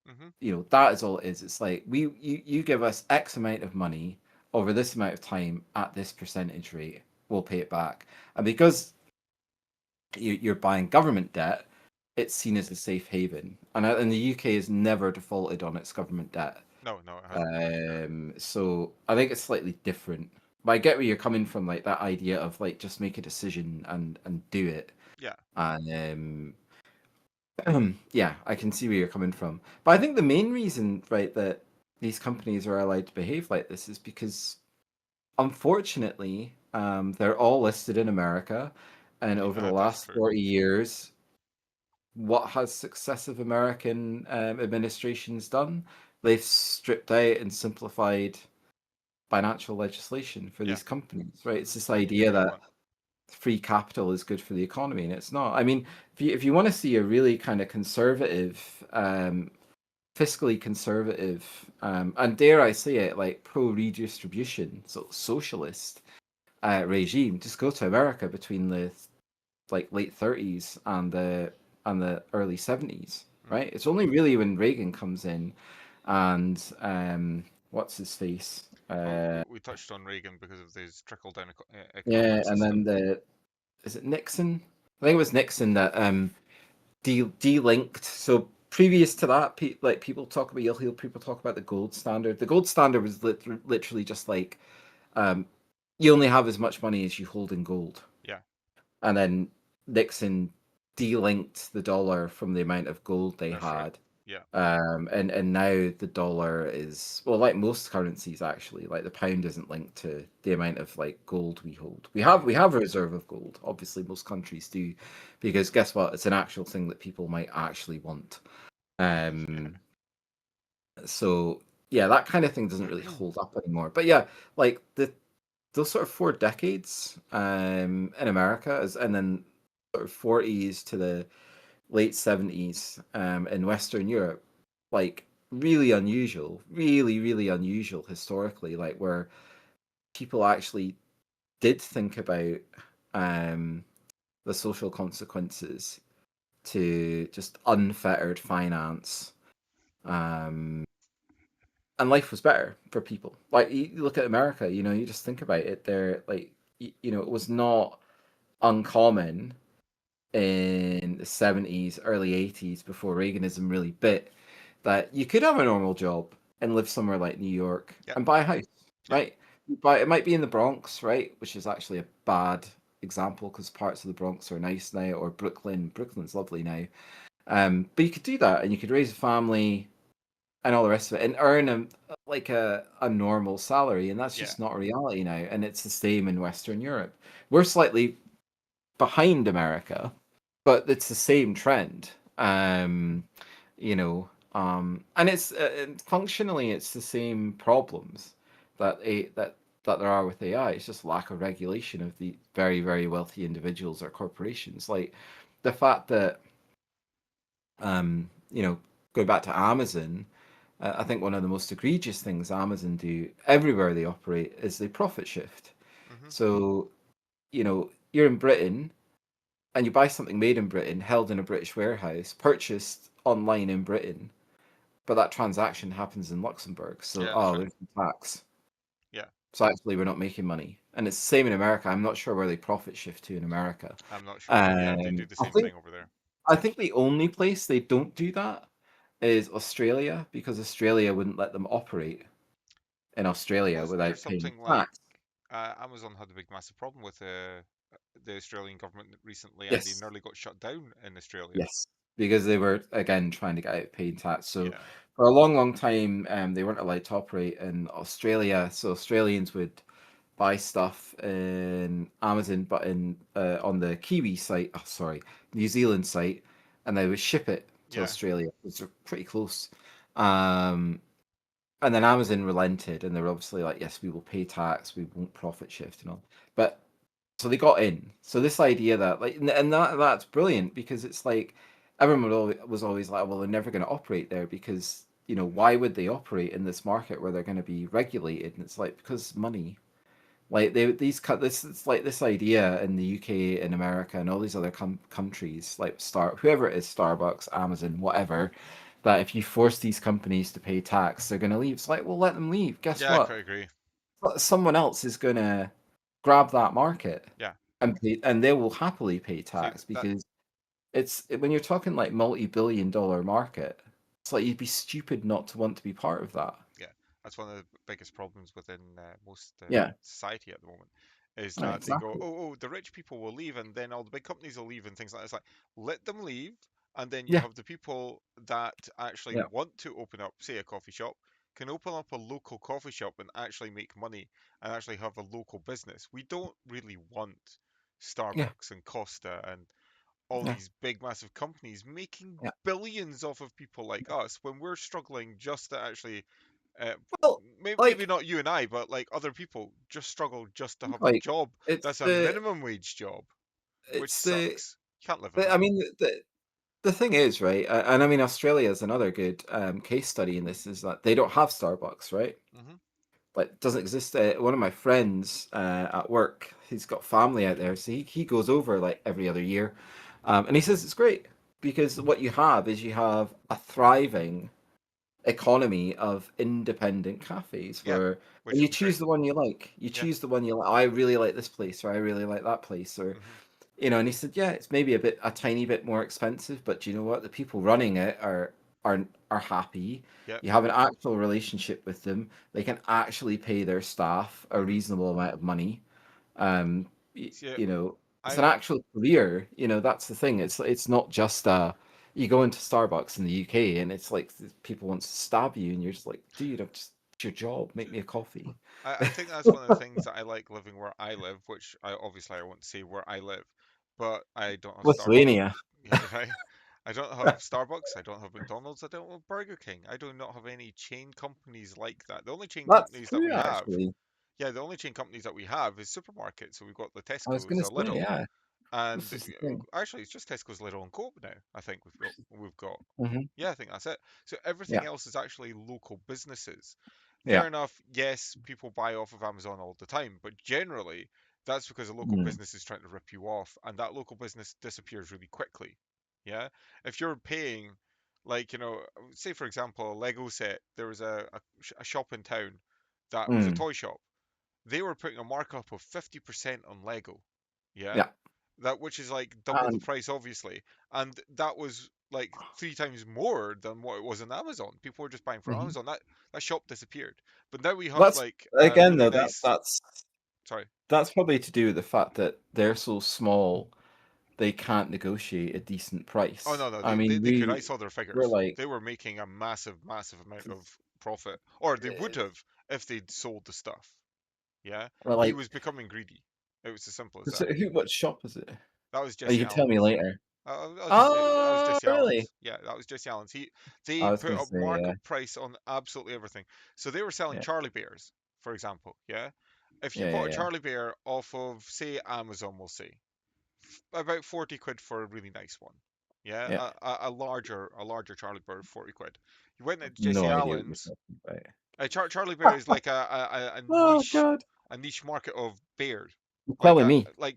Hmm. That is all it is. It's like you give us X amount of money over this amount of time at this percentage rate, we'll pay it back. And because you're buying government debt, it's seen as a safe haven. And the UK has never defaulted on its government debt. No, no, it hasn't. Yeah. So I think it's slightly different. But I get where you're coming from, like that idea of like just make a decision and do it. Yeah. And yeah, I can see where you're coming from. But I think the main reason, right, that these companies are allowed to behave like this is because, unfortunately, they're all listed in America, and over the That's last true. 40 years, what has successive American administrations done? They've stripped out and simplified financial legislation for Yeah. these companies, right? It's Hmm. this idea that Everyone. free capital is good for the economy, and it's not. I mean, if you want to see a really kind of conservative, fiscally conservative, and dare I say it, like pro redistribution, so socialist regime, just go to America between the like late 30s and the early 70s, Hmm. right? It's only really when Reagan comes in and what's his face? Well, we touched on Reagan because of his trickle-down Yeah, economic and then system. is it Nixon? I think it was Nixon that delinked. So previous to that, people talk about, you'll hear people talk about the gold standard. The gold standard was literally just like um, you only have as much money as you hold in gold. Yeah. And then Nixon delinked the dollar from the amount of gold they That's right. had. Yeah. And now the dollar is, well, like most currencies actually, like the pound isn't linked to the amount of like gold we hold. We have Hmm. we have a reserve of gold. Obviously, most countries do, because guess what? It's an actual thing that people might actually want. Yeah. Um, so yeah, that kind of thing doesn't really hold up anymore. But yeah, like those sort of 4 decades in America, and then sort of 40s to the late 70s in Western Europe, like really unusual, really, really unusual historically, like where people actually did think about um, the social consequences to just unfettered finance. Um, and life was better for people. Like you look at America, you just think about it. There, like it was not uncommon in the 70s, early 80s, before Reaganism really bit, that you could have a normal job and live somewhere like New York Yeah. and buy a house, Yeah. right? But it might be in the Bronx, right, which is actually a bad example because parts of the Bronx are nice now, or Brooklyn. Brooklyn's lovely now. But you could do that, and you could raise a family and all the rest of it, and earn a normal salary, and that's Yeah. just not reality now. And it's the same in Western Europe. We're slightly behind America, but it's the same trend. And functionally it's the same problems that there are with AI. It's just lack of regulation of the very, very wealthy individuals or corporations. Like the fact that um, you know, going back to Amazon, I think one of the most egregious things Amazon do everywhere they operate is they profit shift. Hmm. So, you're in Britain and you buy something made in Britain, held in a British warehouse, purchased online in Britain, but that transaction happens in Luxembourg. So, Yeah, that's right. there's the tax. Yeah. So actually, we're not making money, and it's the same in America. I'm not sure where they profit shift to in America. I'm not sure, but yeah, they do the I same think thing over there. I think the only place they don't do that is Australia, because Australia wouldn't let them operate in Australia Wasn't there without paying something like tax. Amazon had a big massive problem with the Australian government recently, and they Yes. nearly got shut down in Australia? Yes, because they were again trying to get out of paying tax. So Yeah. for a long, long time, they weren't allowed to operate in Australia. So Australians would buy stuff in Amazon, but in on the Kiwi site, oh, sorry, New Zealand site, and they would ship it to Yeah. Australia, which are pretty close. Um, and then Amazon relented, and they were obviously like, "Yes, we will pay tax, we won't profit shift and all." But so they got in. So this idea that and that's brilliant, because it's like everyone was always like, well, they're never going to operate there because why would they operate in this market where they're going to be regulated? And it's like, because money. Like this, it's like this idea in the UK, in America, and all these other countries, like whoever it is, Starbucks, Amazon, whatever, that if you force these companies to pay tax, they're going to leave. It's like, well, let them leave. Guess Yeah, I what? quite agree. Someone else is going to grab that market Yeah. and they will happily pay See tax, that. because when you're talking like multi-billion-dollar market, it's like you'd be stupid not to want to be part of that. Yeah, that's one of the biggest problems within most Yeah, society at the moment, is yeah, that they go, exactly. the rich people will leave, and then all the big companies will leave, and things like that. It's like, let them leave, and then you Yeah, have the people that actually yeah, want to open up, say, a coffee shop, can open up a local coffee shop and actually make money and actually have a local business. We don't really want yeah, Starbucks and Costa and all yeah. these big massive companies making Yeah. billions off of people like us when we're struggling just to actually uh, Well, maybe like, not you and I, but like other people just struggle just to have a like job it's that's a the minimum wage job, which it's sucks. You can't live on the I that. mean the thing is, right, and I mean Australia is another good case study in this, is that they don't have Starbucks, right? Hmm. Like, it doesn't exist. One of my friends at work, he's got family out there, so he goes over like every other year, and he says it's great, because what you have is you have a thriving economy of independent cafes Yeah, where, and which you would be great. choose the one you like. You Yeah. choose the one you like. I really like this place, or I really like that place, or Hmm. and he said, yeah, it's maybe a tiny bit more expensive, but do you know what? The people running it are happy. Yeah. You have an actual relationship with them. They can actually pay their staff a Hmm. reasonable amount of money. Um, See, it's I an actual career. That's the thing. It's not just you go into Starbucks in the UK and it's like people want to stab you, and you're just like, dude, it's your job. Make me a coffee. I think that's one of the things that I like living where I live, which I won't say where I live, but I don't have Starbucks. Lithuania. Yeah, right. I don't have Starbucks. I don't have McDonald's. I don't have Burger King. I do not have any chain companies like that. The only chain That's companies that true, we have, actually. yeah, the only chain companies that we have is supermarkets. So we've got the I was Tesco's, gonna a say, Lidl, yeah, and this is the thing. actually it's just Tesco's, Lidl, and Coop now. I think we've got. Hmm. Yeah, I think that's it. So everything Yeah, else is actually local businesses. yeah. Fair enough. Yes, people buy off of Amazon all the time, but generally that's because a local Mm. business is trying to rip you off, and that local business disappears really quickly. Yeah, if you're paying, like say for example, a Lego set, there was a shop in town that was a Mm. toy shop. They were putting a markup of 50% on Lego. Yeah, Yeah. that which is like double the And price, obviously, and that was like 3 times more than what it was on Amazon. People were just buying for mhm. Amazon. That shop disappeared. But now we have That's like again really though, nice. that's Sorry. That's probably to do with the fact that they're so small they can't negotiate a decent Oh price. no, no, I mean, they could. I saw their we're figures. like, They were making a massive, massive amount of profit, or they would uh, have if they'd sold the stuff. Yeah, we're he like, was becoming greedy. It was as simple as so that. what shop is it? That was Oh, you Jesse can tell me Allen's. later. That was Oh, Jesse really? Allen's. Yeah, that was Jesse Allen's. They I was put gonna a say, yeah, markup price on absolutely everything. So they were selling yeah, Charlie Bears, for example. Yeah, if you yeah, bought yeah, a yeah, Charlie Bear off of, say, Amazon, we'll say, about 40 quid for a really nice one. Yeah, yeah. a larger Charlie Bear, 40 quid. You went to Jesse No idea what you're Allen's. talking about. Charlie Bear is like Oh God, a niche market of bear, you're telling me. like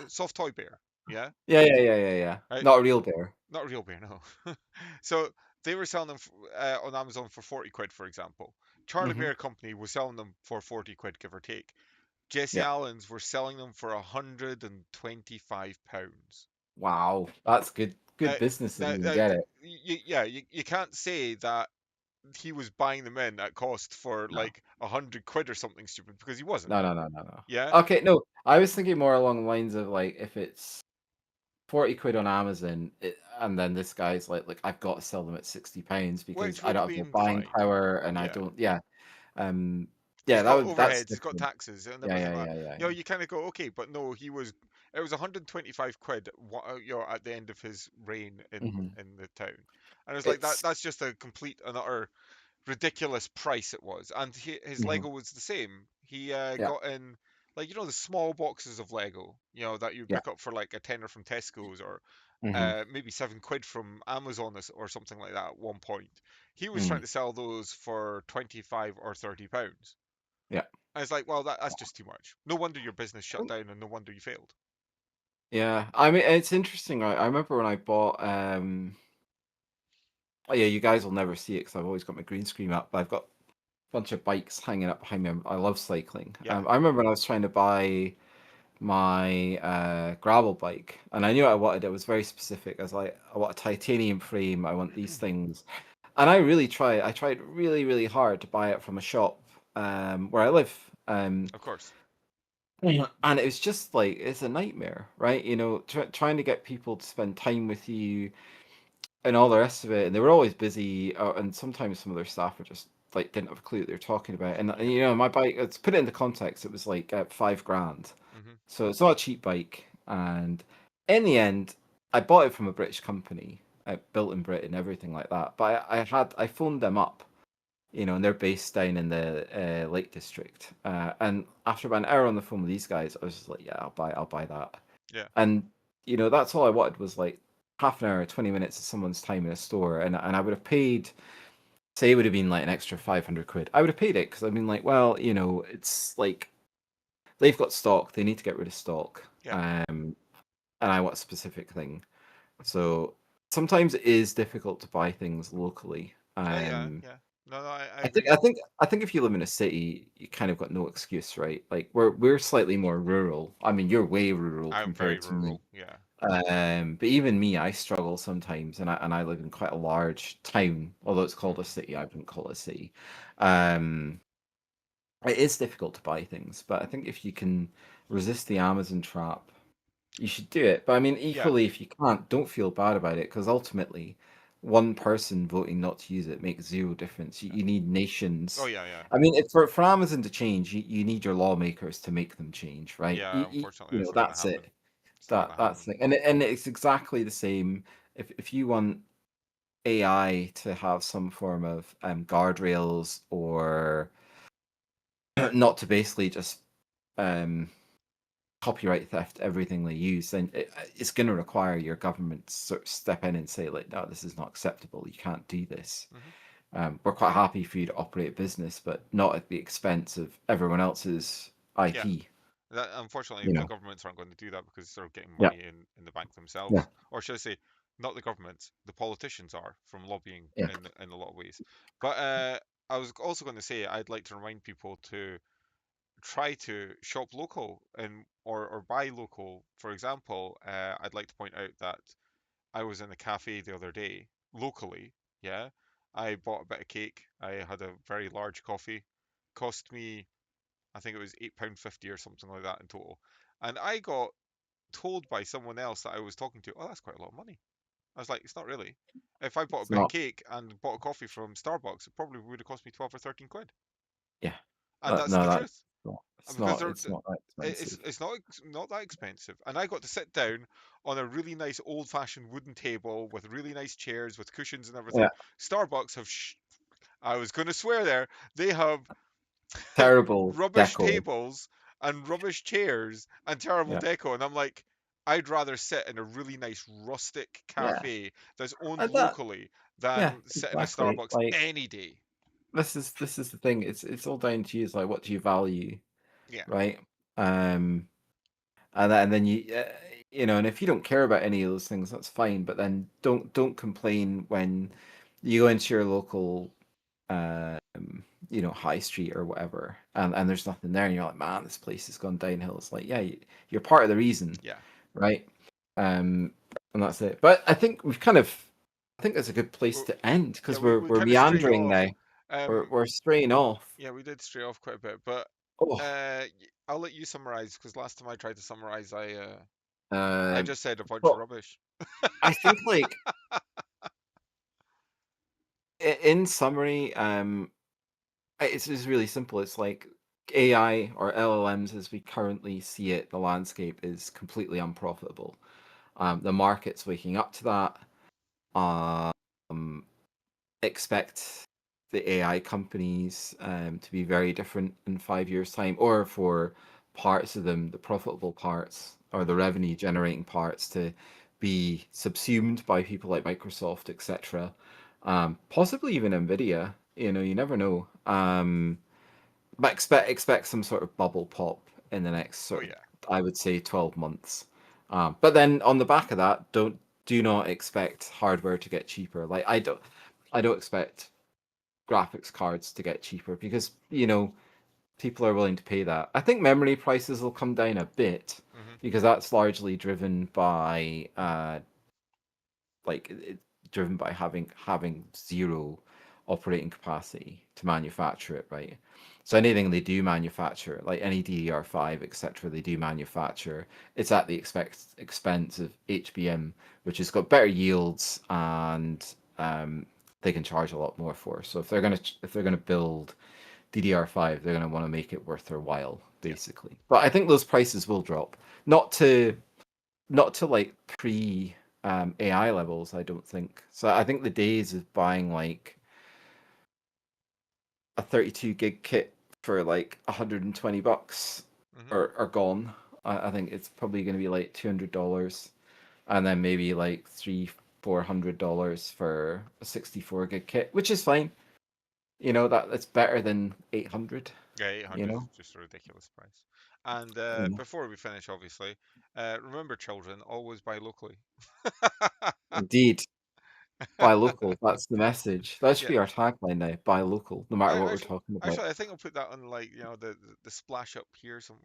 soft toy bear. Yeah, Yeah, yeah, yeah, yeah, yeah. right. Not a real bear. Not a real bear, no. So they were selling them on Amazon for 40 quid, for example. Charlie Hmm. Bear Company was selling them for 40 quid, give or take. Jesse Yeah. Allen's were selling them for £125. Wow, that's good. Now, Good business if now, you can get it. yeah, you can't say that he was buying them in at cost for No, like 100 quid or something stupid because he wasn't. no, no, no, no, no. Yeah, Okay, no. I was thinking more along the lines of like if it's 40 quid on Amazon, and then this guy's like, I've got to sell them at £60 because which I would have don't have the been buying fine. power, and I Yeah. don't. Yeah, um, Because yeah, he's got that's overheads, he's got different. taxes and Yeah, everything yeah, like that. yeah, yeah, You know, you kind of go, okay, but no, it was 125 quid, you know, at the end of his reign yeah. Hmm. in the town, and it's like It's. that's just a complete and utter ridiculous price it was. And his Hmm. Lego was the same. He Yeah, got in, like, you know, the small boxes of Lego, you know, that you yeah. pick up for like a tenner from Tesco's, or Hmm. maybe 7 quid from Amazon or something like that at one point. He was trying Mm, to sell those for 25 or £30. yeah. And it's like, well, that's just too much. No wonder your business shut down, and no wonder you failed. Yeah, I mean, it's interesting. I remember when I bought. Oh yeah, you guys will never see it because I've always got my green screen up. But I've got a bunch of bikes hanging up behind me. I love cycling. Yeah. I remember when I was trying to buy my gravel bike, and I knew what I wanted. It was very specific. I was like, I want a titanium frame. I want these things, and I tried really, really hard to buy it from a shop where I live. Of course. Yeah. And it was just like it's a nightmare, right? You know, trying to get people to spend time with you and all the rest of it. And they were always busy, and sometimes some of their staff were just like didn't have a clue what they were talking about. And Yeah. you know, my bike. Let's put it into context. It was like 5 grand, Hmm. so it's not a cheap bike. And in the end, I bought it from a British company, built in Britain, everything like that. But I phoned them up, you know, and they're based down in the Lake District. And after about an hour on the phone with these guys, I was just like, yeah, I'll buy that. Yeah. And you know, that's all I wanted was like half an hour, 20 minutes of someone's time in a store, and I would have paid. Say it would have been like an extra 500 quid. I would have paid it because I mean, like, well, you know, it's like they've got stock. They need to get rid of stock. Yeah. And I want a specific thing. So sometimes it is difficult to buy things locally. Yeah. Yeah. No, no, I I think agree. I think I think if you live in a city, you kind of got no excuse, right? Like we're slightly more rural. I mean, you're way rural I'm very compared to me. rural. Yeah. But even me, I struggle sometimes, and I live in quite a large town, although it's called a Hmm. city. I wouldn't call it a city. Um, it is difficult to buy things, but I think if you can resist the Amazon trap, you should do it. But I mean, Yeah. equally, if you can't, don't feel bad about it because ultimately, one person voting not to use it makes zero difference. You need Oh, nations. yeah. Yeah. I mean, for Amazon to change, you need your lawmakers to make them change, right? Yeah. Unfortunately, You it's know, not going to that's happen. it. It's not going to That's happen. the thing. And it's exactly the same. If you want AI to have some form of guardrails or not to basically just um, copyright theft everything they use, then it's going to require your government to sort of step in and say, like, no, this is not acceptable. You can't do this. Hmm. We're quite happy for you to operate a business, but not at the expense of everyone else's Yeah. IP. Unfortunately, You the know? governments aren't going to do that because they're getting Yeah, money in the bank yeah, themselves. Or should I say, not the governments, the politicians are from lobbying yeah, in a lot of ways. But I was also going to say I'd like to remind people to try to shop local and or buy local. For example, I'd like to point out that I was in a cafe the other day locally. Yeah, I bought a bit of cake. I had a very large coffee. Cost me I think it was £8.50 or something like that in total. And I got told by someone else that I was talking to, oh, that's quite a lot of money. I was like, it's not really. If I bought a It's bit of not. cake and bought a coffee from Starbucks, it probably would have cost me 12 or 13 quid. Yeah. And that's No, the that's truth. not. And It's because not. It's not that expensive. it's not that expensive. And I got to sit down on a really nice old-fashioned wooden table with really nice chairs with cushions and everything. Yeah. Starbucks have I was going to swear there. They have Terrible rubbish deco. tables and rubbish chairs and terrible Yeah. deco. And I'm like, I'd rather sit in a really nice rustic Yeah. cafe that's owned And that. locally Yeah. than sit in a Exactly. Starbucks Like any day. this is the thing. It's all down to you. It's like, what do you value, Yeah. right? Um, and then you know, and if you don't care about any of those things, that's fine. But then don't complain when you go into your local you know, high street or whatever, and there's nothing there, and you're like, man, this place has gone downhill. It's like, yeah, you're part of the reason, Yeah. right? And that's it. But I think I think that's a good place Well, to end yeah, because we we're kind of strayed meandering off. now. Um, We're straying off. yeah, we did stray off quite a bit, but Oh, I'll let you summarize because last time I tried to summarize, I um, just said a bunch of well, rubbish. I think like in summary, it's really simple. It's like AI or LLMs as we currently see it, the landscape is completely unprofitable. The market's waking up to that. Um, expect the AI companies to be very different in 5 years' time, or for parts of them, the profitable parts or the Mhm. revenue generating parts, to be subsumed by people like Microsoft, etc. Possibly even Nvidia. You know, you never know. But expect some sort of bubble pop in the next Oh sort of, yeah. I would say, 12 months. But then on the back of that, do not expect hardware to get cheaper. Like I don't expect graphics cards to get cheaper because you know people are willing to pay that. I think memory prices will come down a bit Mhm. because that's largely driven by like driven by having zero operating capacity to manufacture it, right? So anything they do manufacture, like any DDR5, etc., they do manufacture, it's at the expense of HBM, which has got better yields and they can charge a lot more for. So if they're gonna build DDR5, they're gonna want to make it worth their while, Yeah. basically. But I think those prices will drop, not to like pre AI levels, I don't think. So I think the days of buying like a 32 gig kit for like $120 Mhm. are gone. I think it's probably going to be like $200, and then maybe like $300-400 for a 64 gig kit, which is fine. You know, that's better than 800. Yeah, You 800 is know, just a ridiculous price. And you know. before we finish, obviously, remember, children, always buy locally. Indeed, buy local. That's the message. That should Yeah. be our tagline now. Buy local, no matter I what we're actually, talking about. actually, I think I'll put that on like the splash up here, some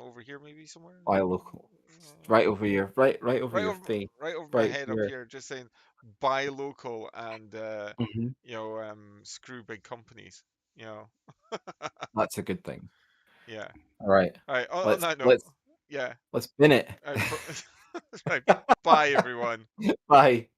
over here maybe somewhere. Buy local. Right over Right your over, face. right over my Right head up here. here, just saying buy local and Hmm. screw big companies. You know, That's a good thing. yeah. All right. All right. On Let's that note, let's yeah. let's bin it. All right, right. Bye, everyone. Bye.